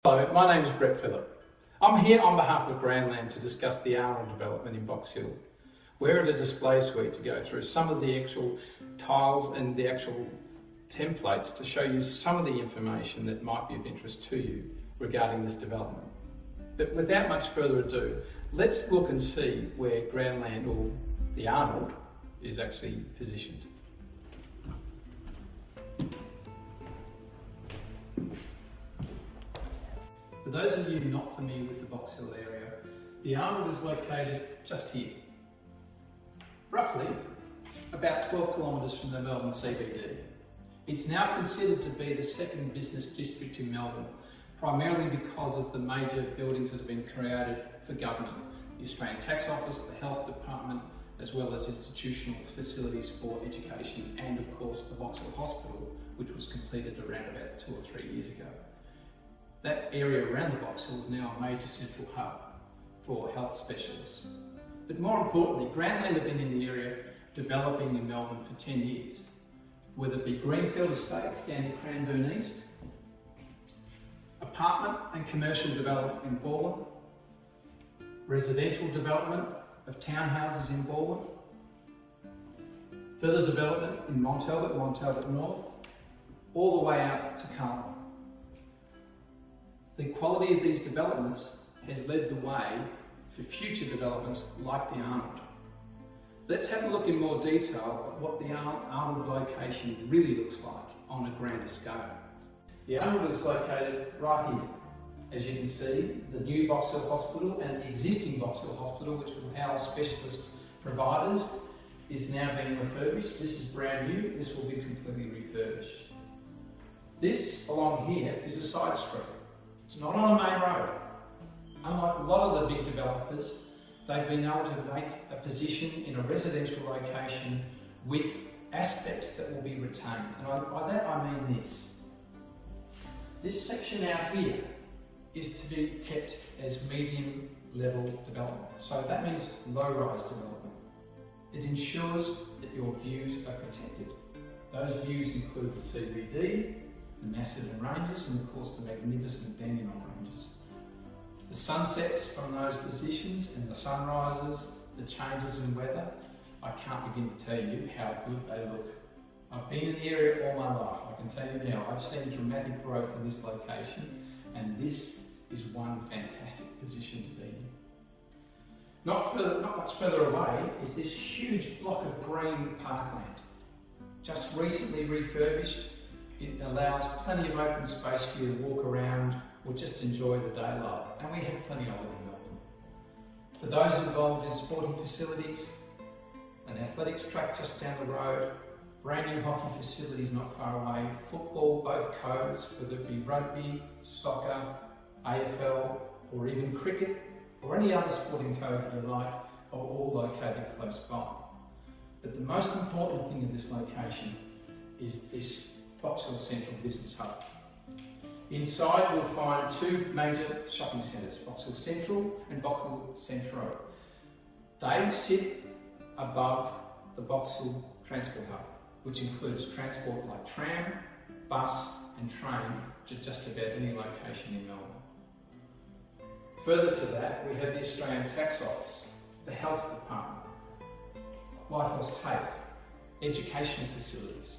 Hello, my name is Brett Phillip. I'm here on behalf of Grandland to discuss the Arnold development in Box Hill. We're at a display suite to go through some of the actual tiles and the actual templates to show you some of the information that might be of interest to you regarding this development. But without much further ado, let's look and see where Grandland, or the Arnold, is actually positioned. For those of you not familiar with the Box Hill area, the Arnold is located just here, roughly about 12 kilometres from the Melbourne CBD. It's now considered to be the second business district in Melbourne, primarily because of the major buildings that have been created for government, the Australian Tax Office, the Health Department, as well as institutional facilities for education, and of course the Box Hill Hospital, which was completed around about 2 or 3 years ago. That area around the Box Hill is now a major central hub for health specialists. But more importantly, Grandland have been in the area developing in Melbourne for 10 years. Whether it be greenfield estates down to Cranbourne East, apartment and commercial development in Baldwin, residential development of townhouses in Baldwin, further development in Montalbot North, all the way out to Carlton. The quality of these developments has led the way for future developments like the Arnold. Let's have a look in more detail at what the Arnold location really looks like on a grander scale. The Arnold is located right here. As you can see, the new Box Hill Hospital and the existing Box Hill Hospital, which will house specialist providers, is now being refurbished. This is brand new, this will be completely refurbished. This, along here, is a side street. It's not on a main road. Unlike a lot of the big developers, they've been able to make a position in a residential location with aspects that will be retained. And by that I mean this. This section out here is to be kept as medium level development. So that means low-rise development. It ensures that your views are protected. Those views include the CBD, the Macedon Ranges, and of course the magnificent Dandenong Ranges. The sunsets from those positions and the sunrises, the changes in weather, I can't begin to tell you how good they look. I've been in the area all my life. I can tell you now, I've seen dramatic growth in this location, and this is one fantastic position to be in. Not much further away is this huge block of green parkland. Just recently refurbished. It allows plenty of open space for you to walk around or just enjoy the daylight, and we have plenty of it in Melbourne. For those involved in sporting facilities, an athletics track just down the road, brand new hockey facilities not far away, football, both codes, whether it be rugby, soccer, AFL, or even cricket, or any other sporting code you like, are all located close by. But the most important thing in this location is this Box Hill Central Business Hub. Inside you'll find two major shopping centres, Box Hill Central and Box Hill Centro. They sit above the Box Hill Transport Hub, which includes transport like tram, bus and train to just about any location in Melbourne. Further to that, we have the Australian Tax Office, the Health Department, Whitehorse TAFE, educational facilities.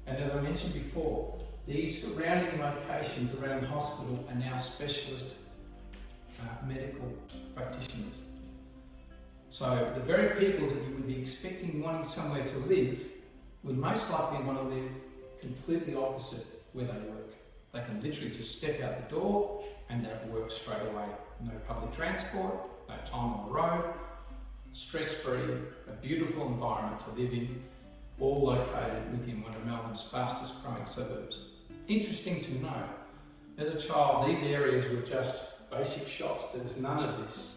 And as I mentioned before, these surrounding locations around the hospital are now specialist medical practitioners. So the very people that you would be expecting wanting somewhere to live would most likely want to live completely opposite where they work. They can literally just step out the door and they're at work straight away. No public transport, no time on the road, stress-free, a beautiful environment to live in, all located within one of Melbourne's fastest growing suburbs. Interesting to note, as a child, these areas were just basic shops. There was none of this.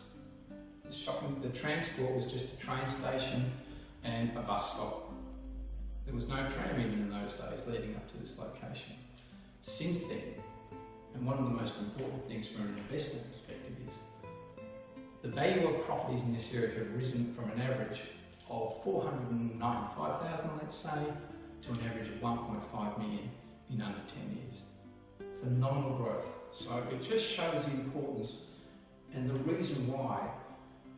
The transport was just a train station and a bus stop. There was no tram even in those days leading up to this location. Since then, and one of the most important things from an investment perspective is, the value of properties in this area have risen from an average of 495,000, let's say, to an average of 1.5 million in under 10 years. phenomenal growth. So it just shows the importance and the reason why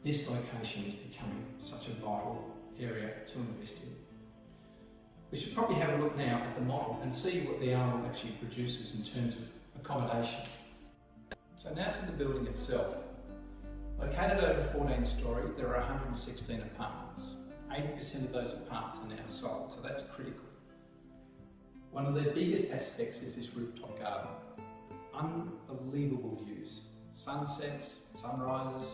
this location is becoming such a vital area to invest in. We should probably have a look now at the model and see what the Arnold actually produces in terms of accommodation. So now to the building itself. Located over 14 stories, there are 116 apartments. 80% of those apartments are now sold, so that's critical. One of their biggest aspects is this rooftop garden. Unbelievable views. Sunsets, sunrises,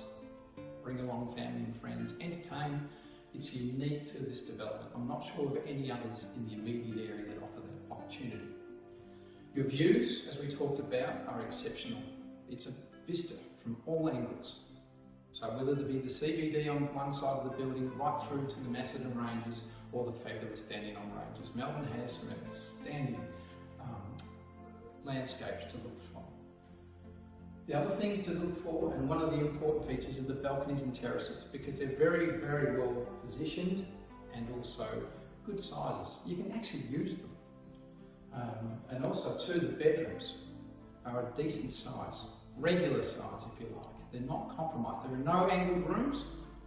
bring along family and friends, entertain. It's unique to this development. I'm not sure of any others in the immediate area that offer that opportunity. Your views, as we talked about, are exceptional. It's a vista from all angles. So whether it be the CBD on one side of the building, right through to the Macedon Ranges or the fabulous Dandenong Ranges, Melbourne has some outstanding landscapes to look from. The other thing to look for, and one of the important features, are the balconies and terraces, because they're very, very well positioned and also good sizes. You can actually use them. And also too, the bedrooms are a decent size, regular size if you like. They're not compromised. There are no angled rooms,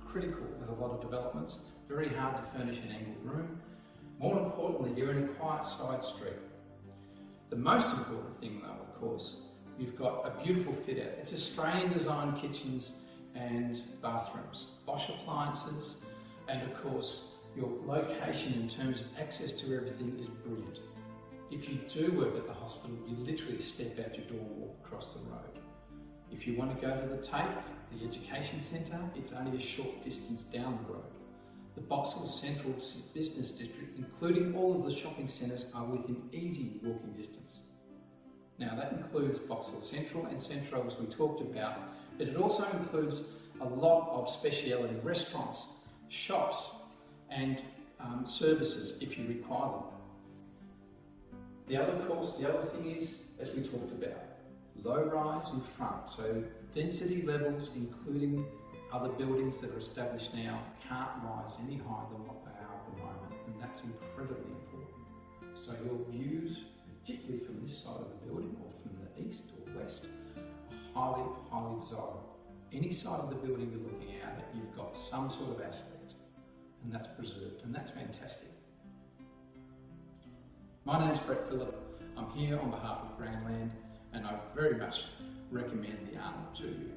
critical with a lot of developments. Very hard to furnish an angled room. More importantly, you're in a quiet side street. The most important thing though, of course, you've got a beautiful fit out. It's Australian designed kitchens and bathrooms, Bosch appliances, and of course, your location in terms of access to everything is brilliant. If you do work at the hospital, you literally step out your door and walk across the road. If you want to go to the TAFE, the Education Centre, it's only a short distance down the road. The Box Hill Central Business District, including all of the shopping centres, are within easy walking distance. Now that includes Box Hill Central and Centro, as we talked about, but it also includes a lot of speciality restaurants, shops and services if you require them. The other thing is, as we talked about, low rise in front, so density levels, including other buildings that are established now, can't rise any higher than what they are at the moment, and that's incredibly important. So your views, particularly from this side of the building or from the east or west, are highly, highly desirable. Any side of the building you're looking at, you've got some sort of aspect, and that's preserved, and that's fantastic. My name's Brett Phillip. I'm here on behalf of Grandland, and I very much recommend the Arnold to you.